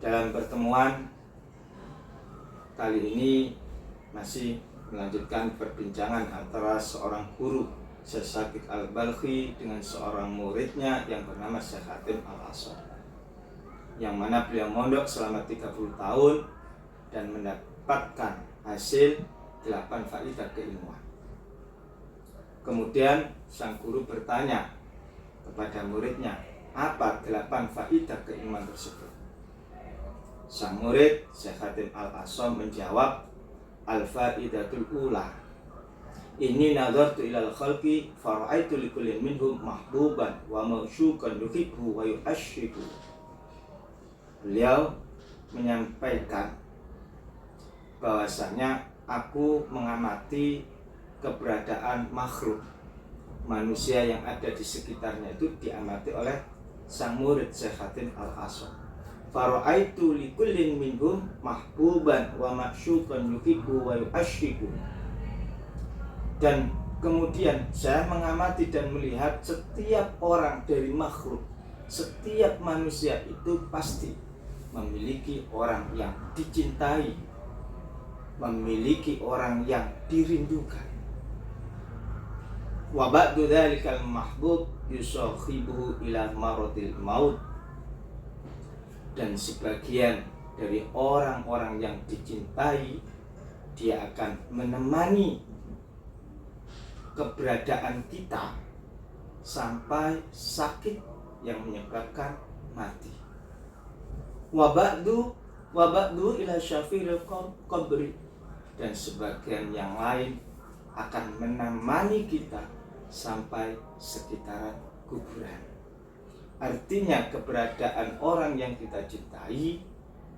Dalam pertemuan kali ini masih melanjutkan perbincangan antara seorang guru Syekh Shakik Al-Balkhi dengan seorang muridnya yang bernama Syekh Hatim Al-Ashar, yang mana beliau mondok selama 30 tahun dan mendapatkan hasil 8 faidah keilmuan. Kemudian sang guru bertanya kepada muridnya, apa 8 faidah keilmuan tersebut? Sang murid Syekh Hatim Al-Ashar menjawab, al-faidatul ula, inni nadartu ilal khalqi fara'aitu likullin minhum mahbuban wa ma'syukan yuhibbu wa yu'ashiku. Beliau menyampaikan bahwasanya aku mengamati keberadaan makhluk manusia yang ada di sekitarnya itu diamati oleh sang murid Syekh Hatim Al-Ashar. Fara'aitu likullin minhum mahbuban wa ma'syukan yuhibbu wa yu'ashiku. Dan kemudian saya mengamati dan melihat setiap orang dari makhluk, setiap manusia itu pasti memiliki orang yang dicintai, memiliki orang yang dirindukan. Wa ba'du dzalikal mahbub yusakhibuhu ila maradil maut. Dan sebagian dari orang-orang yang dicintai, dia akan menemani keberadaan kita sampai sakit yang menyebabkan mati. Wa ba'du ila syafiril qabri. Dan sebagian yang lain akan menemani kita sampai sekitaran kuburan. Artinya keberadaan orang yang kita cintai,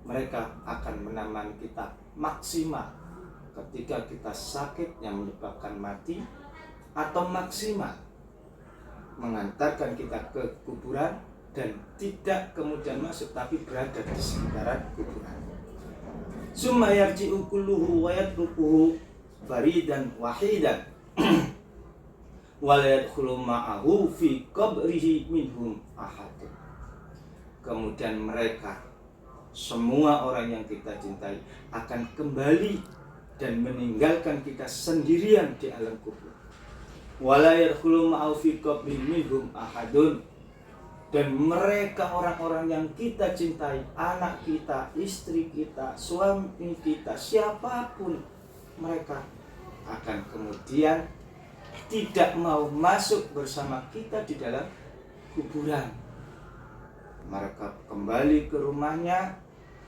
mereka akan menemani kita maksimal ketika kita sakit yang menyebabkan mati, atau maksimal mengantarkan kita ke kuburan dan tidak kemudian masuk tapi berada di sekitaran kuburan. Summa yarji'u kulluhu wa yatrukuhu faridan wahidan wala yadkhulu ma'ahu fi qabrihi minhum ahad. Kemudian mereka, semua orang yang kita cintai, akan kembali dan meninggalkan kita sendirian di alam kubur. Wala yadkhulu ma'ahu fi qabrihi minhum ahadun. Dan mereka, orang-orang yang kita cintai, anak kita, istri kita, suami kita, siapapun mereka, akan kemudian tidak mau masuk bersama kita di dalam kuburan. Mereka kembali ke rumahnya,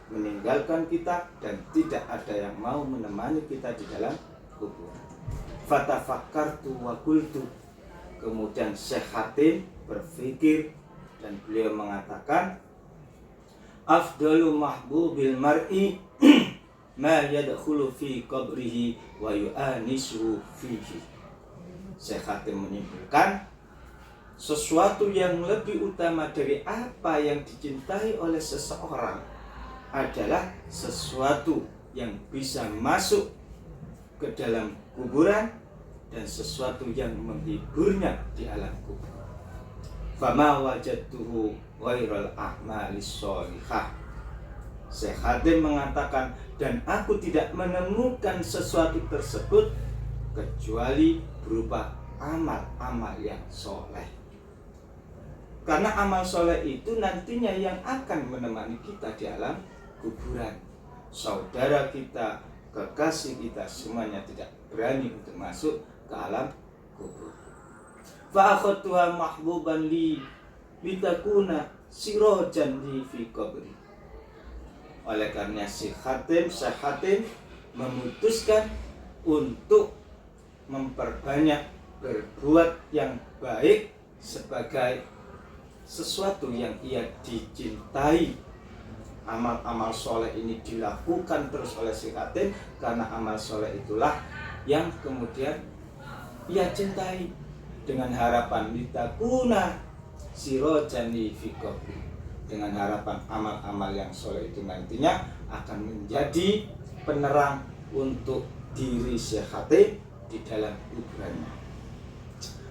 meninggalkan kita, dan tidak ada yang mau menemani kita di dalam kuburan. Fatafakkartu wa qultu. Kemudian Syekh Hatim berpikir dan beliau mengatakan, afdalu mahbubil mar'i ma yadkhulu fi qabrihi wa yu'anisu fihi. Syekh Hatim menyimpulkan, sesuatu yang lebih utama dari apa yang dicintai oleh seseorang adalah sesuatu yang bisa masuk ke dalam kuburan dan sesuatu yang menghiburnya di alam kubur. Fama wajadtuhu ghairal a'malis sholihah. Syekh Hatim mengatakan, dan aku tidak menemukan sesuatu tersebut kecuali berupa amal-amal yang soleh. Karena amal soleh itu nantinya yang akan menemani kita di alam kuburan. Saudara kita, kekasih kita, semuanya tidak berani untuk masuk ke alam kubur. Fa'akhadtuha mahbuban li litakuna sirajan li fi qabri. Oleh karena Syekh Hatim memutuskan untuk memperbanyak berbuat yang baik sebagai sesuatu yang ia dicintai. Amal-amal soleh ini dilakukan terus oleh Syekh Hatim karena amal soleh itulah yang kemudian ia cintai, dengan harapan litakuna sirajan li fi qabri, dengan harapan amal-amal yang soleh itu nantinya akan menjadi penerang untuk diri Syekh Hatim di dalam kuburannya.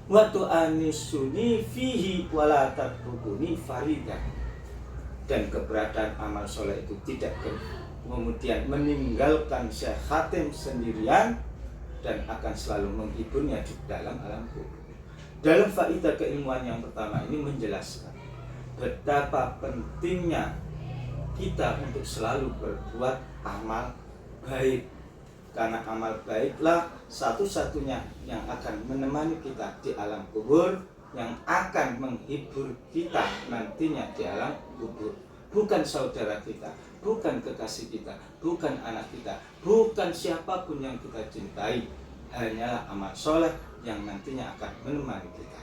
Wa tu'anisuni fihi wa la tatrukuni farida. dan keberadaan amal soleh itu tidak kemudian meninggalkan Syekh Hatim sendirian dan akan selalu menghiburnya di dalam alam kubur. Dalam faedah keilmuan yang pertama ini menjelaskan betapa pentingnya kita untuk selalu berbuat amal baik, karena amal baiklah satu-satunya yang akan menemani kita di alam kubur, yang akan menghibur kita nantinya di alam kubur. Bukan saudara kita, bukan kekasih kita, bukan anak kita, bukan siapapun yang kita cintai, hanyalah amal soleh yang nantinya akan menemani kita.